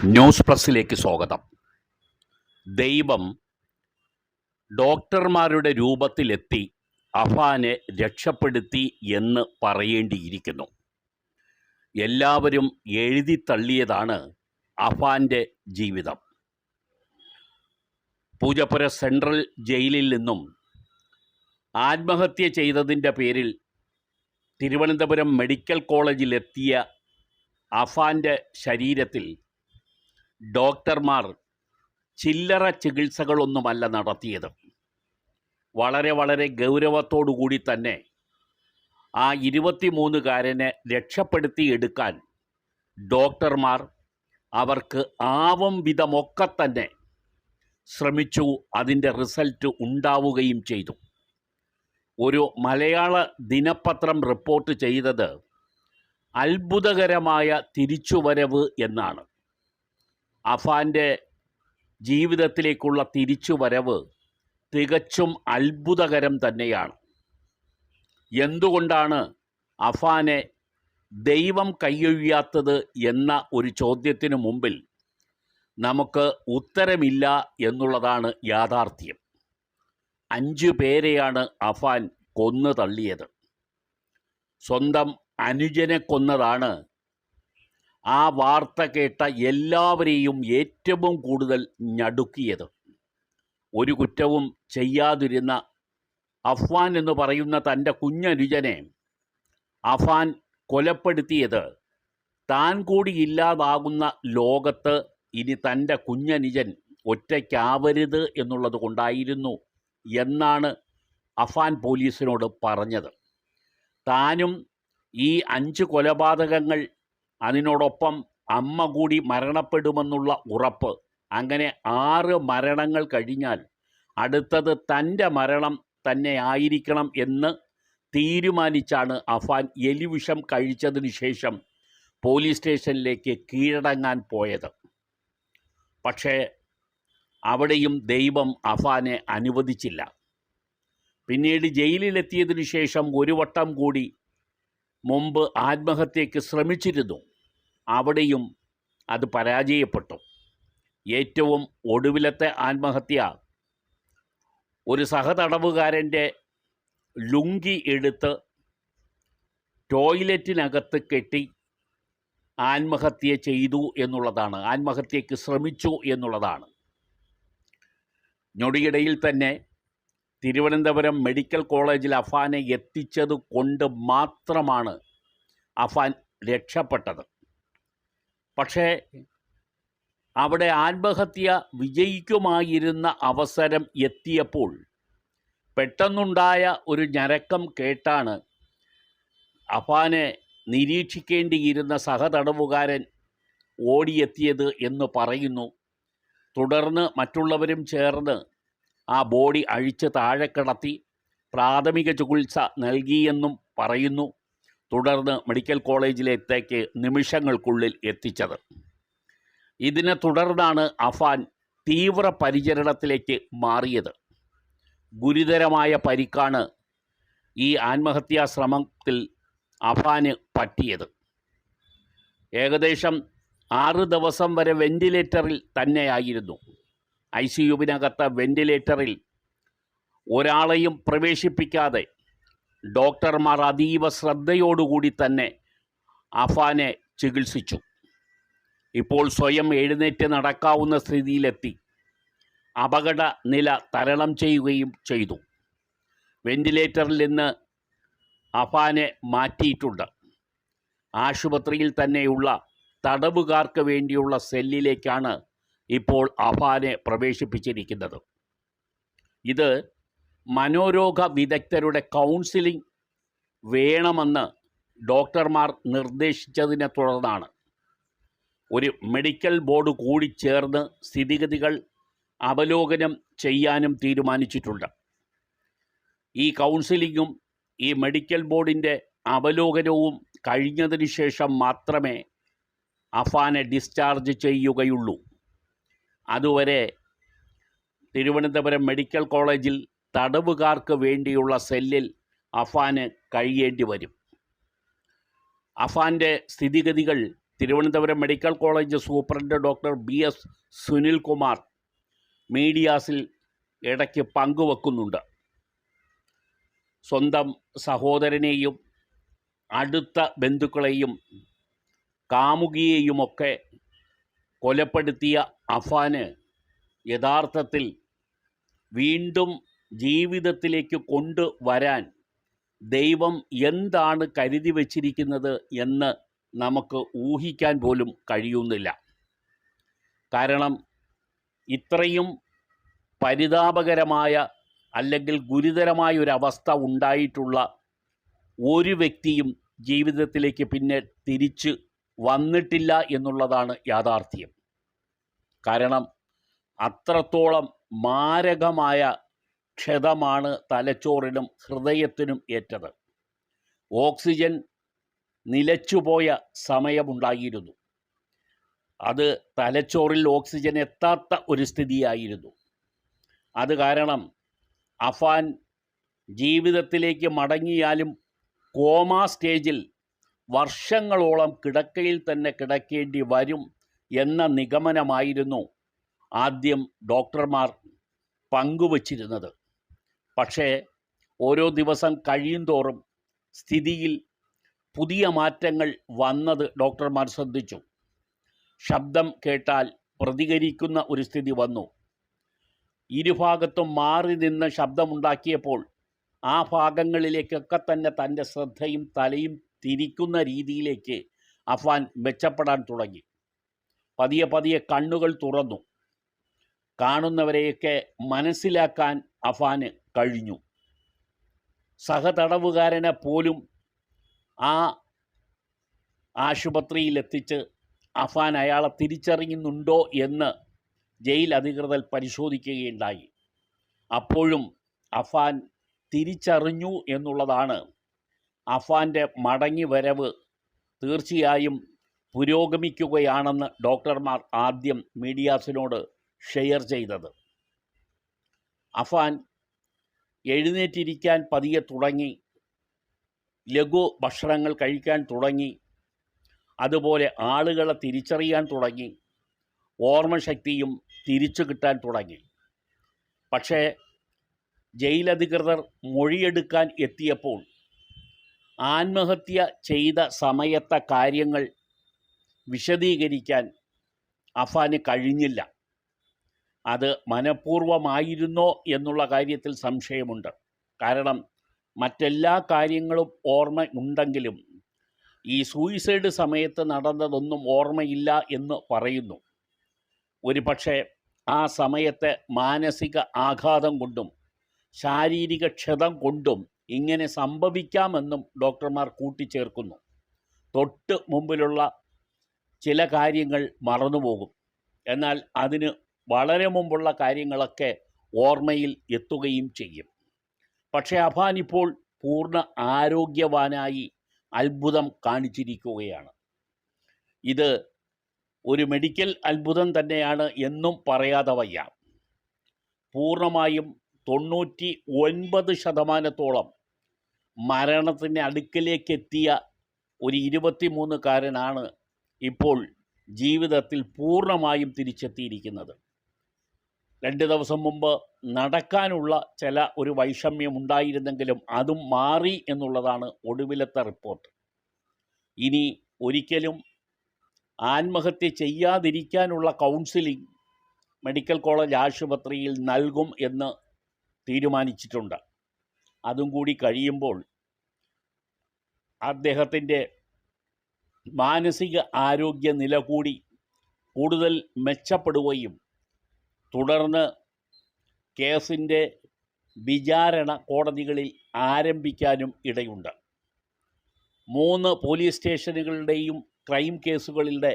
News പ്ലസിലേക്ക് സ്വാഗതം. ദൈവം ഡോക്ടർമാരുടെ രൂപത്തിലെത്തി അഫാനെ രക്ഷപ്പെടുത്തി എന്ന് പറയേണ്ടിയിരിക്കുന്നു. എല്ലാവരും എഴുതി തള്ളിയതാണ് അഫാൻ്റെ ജീവിതം. പൂജപ്പുര സെൻട്രൽ ജയിലിൽ നിന്നും ആത്മഹത്യ ചെയ്തതിൻ്റെ പേരിൽ തിരുവനന്തപുരം മെഡിക്കൽ കോളേജിലെത്തിയ അഫാൻ്റെ ശരീരത്തിൽ ഡോക്ടർമാർ ചില്ലറ ചികിത്സകളൊന്നുമല്ല നടത്തിയത്. വളരെ ഗൗരവത്തോടുകൂടി തന്നെ ആ 23-കാരനെ രക്ഷപ്പെടുത്തിയെടുക്കാൻ ഡോക്ടർമാർ അവർക്ക് ആവും വിധമൊക്കെ തന്നെ ശ്രമിച്ചു. അതിൻ്റെ റിസൾട്ട് ഉണ്ടാവുകയും ചെയ്തു. ഒരു മലയാള ദിനപത്രം റിപ്പോർട്ട് ചെയ്തത് അത്ഭുതകരമായ തിരിച്ചുവരവ് എന്നാണ്. അഫാൻ്റെ ജീവിതത്തിലേക്കുള്ള തിരിച്ചുവരവ് തികച്ചും അത്ഭുതകരം തന്നെയാണ്. എന്തുകൊണ്ടാണ് അഫാനെ ദൈവം കൈയൊഴിയാത്തത് എന്ന ഒരു ചോദ്യത്തിനു മുമ്പിൽ നമുക്ക് ഉത്തരമില്ല എന്നുള്ളതാണ് യാഥാർത്ഥ്യം. 5 പേരെയാണ് അഫാൻ കൊന്നു തള്ളിയത്. സ്വന്തം അനുജനെ കൊന്നതാണ് ആ വാർത്ത കേട്ട എല്ലാവരെയും ഏറ്റവും കൂടുതൽ ഞടുക്കിയത്. ഒരു കുറ്റവും ചെയ്യാതിരുന്ന അഫ്വാൻ എന്ന് പറയുന്ന തൻ്റെ കുഞ്ഞനുജനെ അഫാൻ കൊലപ്പെടുത്തിയത് താൻ കൂടി ഇല്ലാതാകുന്ന ലോകത്ത് ഇനി തൻ്റെ കുഞ്ഞനുജൻ ഒറ്റയ്ക്കാവരുത് എന്നുള്ളത് കൊണ്ടായിരുന്നു എന്നാണ് അഫാൻ പോലീസിനോട് പറഞ്ഞത്. താനും ഈ 5 കൊലപാതകങ്ങൾ, അതിനോടൊപ്പം അമ്മ കൂടി മരണപ്പെടുമെന്നുള്ള ഉറപ്പ്, അങ്ങനെ 6 മരണങ്ങൾ കഴിഞ്ഞാൽ അടുത്തത് തൻ്റെ മരണം തന്നെ ആയിരിക്കണം എന്ന് തീരുമാനിച്ചാണ് അഫാൻ എലിവിഷം കഴിച്ചതിന് ശേഷം പോലീസ് സ്റ്റേഷനിലേക്ക് കീഴടങ്ങാൻ പോയത്. പക്ഷേ അവിടെയും ദൈവം അഫാനെ അനുവദിച്ചില്ല. പിന്നീട് ജയിലിലെത്തിയതിനു ശേഷം ഒരു വട്ടം കൂടി മുമ്പ് ആത്മഹത്യയ്ക്ക് ശ്രമിച്ചിരുന്നു. അവിടെയും അത് പരാജയപ്പെട്ടു. ഏറ്റവും ഒടുവിലത്തെ ആത്മഹത്യ ഒരു സഹതടവുകാരൻ്റെ ലുങ്കി എടുത്ത് ടോയ്ലറ്റിനകത്ത് കെട്ടി ആത്മഹത്യ ചെയ്തു എന്നുള്ളതാണ്, ആത്മഹത്യയ്ക്ക് ശ്രമിച്ചു എന്നുള്ളതാണ്. ഞൊടിയിടയിൽ തന്നെ തിരുവനന്തപുരം മെഡിക്കൽ കോളേജിൽ അഫാനെ എത്തിച്ചത് കൊണ്ട് മാത്രമാണ് അഫാൻ രക്ഷപ്പെട്ടത്. പക്ഷേ അവിടെ ആത്മഹത്യ വിജയിക്കുമായിരുന്ന അവസരം എത്തിയപ്പോൾ പെട്ടെന്നുണ്ടായ ഒരു ഞരക്കം കേട്ടാണ് അഫാനെ നിരീക്ഷിക്കേണ്ടിയിരുന്ന സഹതടവുകാരൻ ഓടിയെത്തിയത് എന്ന് പറയുന്നു. തുടർന്ന് മറ്റുള്ളവരും ചേർന്ന് ആ ബോഡി അഴിച്ച് താഴെ കിടത്തി പ്രാഥമിക ചികിത്സ നൽകിയെന്നും പറയുന്നു. തുടർന്ന് മെഡിക്കൽ കോളേജിലേക്ക് നിമിഷങ്ങൾക്കുള്ളിൽ എത്തിച്ചത്. ഇതിനെ തുടർന്നാണ് അഫാൻ തീവ്ര പരിചരണത്തിലേക്ക് മാറിയത്. ഗുരുതരമായ പരിക്കാണ് ഈ ആത്മഹത്യാ ശ്രമത്തിൽ അഫാന് പറ്റിയത്. ഏകദേശം 6 ദിവസം വരെ വെന്റിലേറ്ററിൽ തന്നെയായിരുന്നു. ICUവിനകത്ത വെന്റിലേറ്ററിൽ ഒരാളെയും പ്രവേശിപ്പിക്കാതെ ഡോക്ടർമാർ അതീവ ശ്രദ്ധയോടുകൂടി തന്നെ അഫാനെ ചികിത്സിച്ചു. ഇപ്പോൾ സ്വയം എഴുന്നേറ്റ് നടക്കാവുന്ന സ്ഥിതിയിലെത്തി. അപകട നില തരണം ചെയ്യുകയും ചെയ്തു. വെന്റിലേറ്ററിൽ നിന്ന് അഫാനെ മാറ്റിയിട്ടുണ്ട്. ആശുപത്രിയിൽ തന്നെയുള്ള തടവുകാർക്ക് വേണ്ടിയുള്ള സെല്ലിലേക്കാണ് ഇപ്പോൾ അഫാനെ പ്രവേശിപ്പിച്ചിരിക്കുന്നത്. ഇത് മനോരോഗ വിദഗ്ധരുടെ കൗൺസിലിംഗ് വേണമെന്ന് ഡോക്ടർമാർ നിർദ്ദേശിച്ചതിനെ തുടർന്നാണ് ഒരു മെഡിക്കൽ ബോർഡ് കൂടി ചേർന്ന് സ്ഥിതിഗതികൾ അവലോകനം ചെയ്യാനും തീരുമാനിച്ചിട്ടുണ്ട്. ഈ കൗൺസിലിങ്ങും ഈ മെഡിക്കൽ ബോർഡിൻ്റെ അവലോകനവും കഴിഞ്ഞതിന് ശേഷം മാത്രമേ അഫാനെ ഡിസ്ചാർജ് ചെയ്യുകയുള്ളൂ. അതുവരെ തിരുവനന്തപുരം മെഡിക്കൽ കോളേജിൽ തടവുകാർക്ക് വേണ്ടിയുള്ള സെല്ലിൽ അഫാന് കഴിയേണ്ടി വരും. അഫാൻ്റെ സ്ഥിതിഗതികൾ Thiruvananthapuram medical college superintendent doctor BS Sunilkumar മീഡിയാസിൽ ഇടയ്ക്ക് പങ്കുവെക്കുന്നുണ്ട്. സ്വന്തം സഹോദരനെയും അടുത്ത ബന്ധുക്കളെയും കാമുകിയെയുമൊക്കെ കൊലപ്പെടുത്തിയ അഫാന് യഥാർത്ഥത്തിൽ വീണ്ടും ജീവിതത്തിലേക്ക് കൊണ്ടുവരാൻ ദൈവം എന്താണ് കരുതി വച്ചിരിക്കുന്നത് എന്ന് നമുക്ക് ഊഹിക്കാൻ പോലും കഴിയുന്നില്ല. കാരണം ഇത്രയും പരിതാപകരമായ അല്ലെങ്കിൽ ഗുരുതരമായ ഒരവസ്ഥ ഉണ്ടായിട്ടുള്ള ഒരു വ്യക്തിയും ജീവിതത്തിലേക്ക് പിന്നെ തിരിച്ച് വന്നിട്ടില്ല എന്നുള്ളതാണ് യാഥാർത്ഥ്യം. കാരണം അത്രത്തോളം മാരകമായ ക്ഷതമാണ് തലച്ചോറിനും ഹൃദയത്തിനും ഏറ്റത്. ഓക്സിജൻ നിലച്ചുപോയ സമയമുണ്ടായിരുന്നു. അത് തലച്ചോറിൽ ഓക്സിജൻ എത്താത്ത ഒരു സ്ഥിതിയായിരുന്നു. അത് കാരണം അഫാൻ ജീവിതത്തിലേക്ക് മടങ്ങിയാലും കോമാ സ്റ്റേജിൽ വർഷങ്ങളോളം കിടക്കയിൽ തന്നെ കിടക്കേണ്ടി വരും എന്ന നിഗമനമായിരുന്നു ആദ്യം ഡോക്ടർമാർ പങ്കുവച്ചിരുന്നത്. പക്ഷേ ഓരോ ദിവസം കഴിയുന്തോറും സ്ഥിതിയിൽ പുതിയ മാറ്റങ്ങൾ വന്നത് ഡോക്ടർമാർ ശ്രദ്ധിച്ചു. ശബ്ദം കേട്ടാൽ പ്രതികരിക്കുന്ന ഒരു സ്ഥിതി വന്നു. ഇരുഭാഗത്തും മാറി നിന്ന് ശബ്ദമുണ്ടാക്കിയപ്പോൾ ആ ഭാഗങ്ങളിലേക്കൊക്കെ തന്നെ തൻ്റെ ശ്രദ്ധയും തലയും തിരിക്കുന്ന രീതിയിലേക്ക് അഫാൻ മെച്ചപ്പെടാൻ തുടങ്ങി. പതിയെ പതിയെ കണ്ണുകൾ തുറന്നു. കാണുന്നവരെയൊക്കെ മനസ്സിലാക്കാൻ അഫാന് കഴിഞ്ഞു. സഹതടവുകാരനെ പോലും ആ ആശുപത്രിയിലെത്തിച്ച് അഫാൻ അയാളെ തിരിച്ചറിയുന്നുണ്ടോ എന്ന് ജയിൽ അധികൃതർ പരിശോധിക്കുകയുണ്ടായി. അപ്പോഴും അഫാൻ തിരിച്ചറിഞ്ഞു എന്നുള്ളതാണ് അഫാൻ്റെ മടങ്ങി വരവ് തീർച്ചയായും പുരോഗമിക്കുകയാണെന്ന് ഡോക്ടർമാർ ആദ്യം മീഡിയാസിനോട് ഷെയർ ചെയ്തത്. അഫാൻ എഴുന്നേറ്റിരിക്കാൻ പതിയെ തുടങ്ങി, ലഘു ഭക്ഷണങ്ങൾ കഴിക്കാൻ തുടങ്ങി, അതുപോലെ ആളുകളെ തിരിച്ചറിയാൻ തുടങ്ങി, ഓർമ്മശക്തിയും തിരിച്ചു കിട്ടാൻ തുടങ്ങി. പക്ഷേ ജയിലധികൃതർ മൊഴിയെടുക്കാൻ എത്തിയപ്പോൾ ആത്മഹത്യ ചെയ്ത സമയത്തെ കാര്യങ്ങൾ വിശദീകരിക്കാൻ അഫാന് കഴിഞ്ഞില്ല. അത് മനഃപൂർവമായിരുന്നോ എന്നുള്ള കാര്യത്തിൽ സംശയമുണ്ട്. കാരണം മറ്റെല്ലാ കാര്യങ്ങളും ഓർമ്മ ഉണ്ടെങ്കിലും ഈ സൂയിസൈഡ് സമയത്ത് നടന്നതൊന്നും ഓർമ്മയില്ല എന്ന് പറയുന്നു. ഒരു പക്ഷേ ആ സമയത്തെ മാനസിക ആഘാതം കൊണ്ടും ശാരീരിക ക്ഷതം കൊണ്ടും ഇങ്ങനെ സംഭവിക്കാമെന്നും ഡോക്ടർമാർ കൂട്ടിച്ചേർക്കുന്നു. തൊട്ട് മുമ്പിലുള്ള ചില കാര്യങ്ങൾ മറന്നുപോകും, എന്നാൽ അതിന് വളരെ മുമ്പുള്ള കാര്യങ്ങളൊക്കെ ഓർമ്മയിൽ എത്തുകയും ചെയ്യും. പക്ഷേ അഫാൻ ഇപ്പോൾ പൂർണ്ണ ആരോഗ്യവാനായി അത്ഭുതം കാണിച്ചിരിക്കുകയാണ്. ഇത് ഒരു മെഡിക്കൽ അത്ഭുതം തന്നെയാണ് എന്നും പറയാതെ വയ്യ. പൂർണ്ണമായും 99% മരണത്തിൻ്റെ അടുക്കലേക്കെത്തിയ ഒരു 23-കാരനാണ് ഇപ്പോൾ ജീവിതത്തിൽ പൂർണ്ണമായും തിരിച്ചെത്തിയിരിക്കുന്നത്. 2 ദിവസം മുമ്പ് നടക്കാനുള്ള ചില ഒരു വൈഷമ്യം ഉണ്ടായിരുന്നെങ്കിലും അതും മാറി എന്നുള്ളതാണ് ഒടുവിലത്തെ റിപ്പോർട്ട്. ഇനി ഒരിക്കലും ആത്മഹത്യ ചെയ്യാതിരിക്കാനുള്ള കൗൺസിലിംഗ് മെഡിക്കൽ കോളേജ് ആശുപത്രിയിൽ നൽകും എന്ന് തീരുമാനിച്ചിട്ടുണ്ട്. അതും കൂടി കഴിയുമ്പോൾ അദ്ദേഹത്തിൻ്റെ മാനസിക ആരോഗ്യ നില കൂടി കൂടുതൽ മെച്ചപ്പെടുകയും തുടർന്ന് കേസിൻ്റെ വിചാരണ കോടതികളിൽ ആരംഭിക്കാനും ഇടയുണ്ട്. 3 പോലീസ് സ്റ്റേഷനുകളുടെയും ക്രൈം കേസുകളുടെ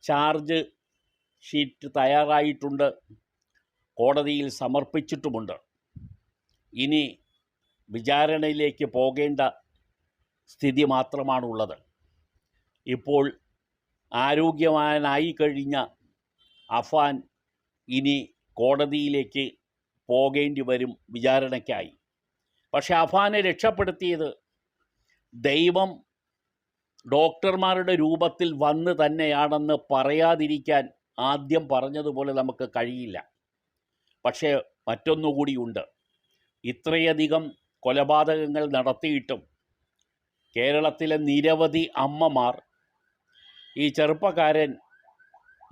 ചാർജ് ഷീറ്റ് തയ്യാറായിട്ടുണ്ട്, കോടതിയിൽ സമർപ്പിച്ചിട്ടുമുണ്ട്. ഇനി വിചാരണയിലേക്ക് പോകേണ്ട സ്ഥിതി മാത്രമാണുള്ളത്. ഇപ്പോൾ ആരോഗ്യവാനായി കഴിഞ്ഞ അഫാൻ ഇനി കോടതിയിലേക്ക് പോകേണ്ടി വരും വിചാരണയ്ക്കായി. പക്ഷേ അഫാനെ രക്ഷപ്പെടുത്തിയത് ദൈവം ഡോക്ടർമാരുടെ രൂപത്തിൽ വന്ന് തന്നെയാണെന്ന് പറയാതിരിക്കാൻ ആദ്യം പറഞ്ഞതുപോലെ നമുക്ക് കഴിയില്ല. പക്ഷേ മറ്റൊന്നുകൂടിയുണ്ട്. ഇത്രയധികം കൊലപാതകങ്ങൾ നടത്തിയിട്ടും കേരളത്തിലെ നിരവധി അമ്മമാർ ഈ ചെറുപ്പക്കാരൻ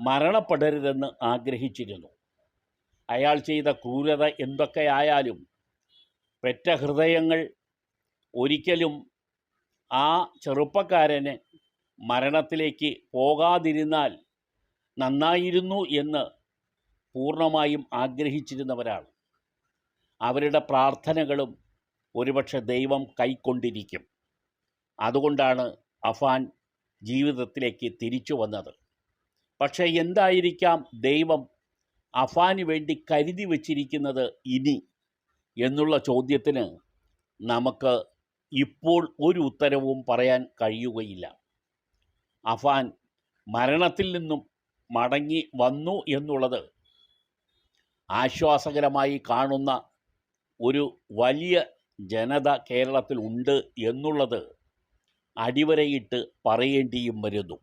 മരണപ്പെടരുതെന്ന് ആഗ്രഹിച്ചിരുന്നു. അയാൾ ചെയ്ത ക്രൂരത എന്തൊക്കെയായാലും പെറ്റ ഹൃദയങ്ങൾ ഒരിക്കലും ആ ചെറുപ്പക്കാരന് മരണത്തിലേക്ക് പോകാതിരുന്നാൽ നന്നായിരുന്നു എന്ന് പൂർണ്ണമായും ആഗ്രഹിച്ചിരുന്നവരാണ്. അവരുടെ പ്രാർത്ഥനകളും ഒരുപക്ഷെ ദൈവം കൈക്കൊണ്ടിരിക്കും. അതുകൊണ്ടാണ് അഫാൻ ജീവിതത്തിലേക്ക് തിരിച്ചു വന്നത്. പക്ഷേ എന്തായിരിക്കാം ദൈവം അഫാന് വേണ്ടി കരുതി വച്ചിരിക്കുന്നത് ഇനി എന്നുള്ള ചോദ്യത്തിന് നമുക്ക് ഇപ്പോൾ ഒരു ഉത്തരവും പറയാൻ കഴിയുകയില്ല. അഫാൻ മരണത്തിൽ നിന്നും മടങ്ങി വന്നു എന്നുള്ളത് ആശ്വാസകരമായി കാണുന്ന ഒരു വലിയ ജനത കേരളത്തിൽ ഉണ്ട് എന്നുള്ളത് അടിവരയിട്ട് പറയേണ്ടിയും വരുന്നു.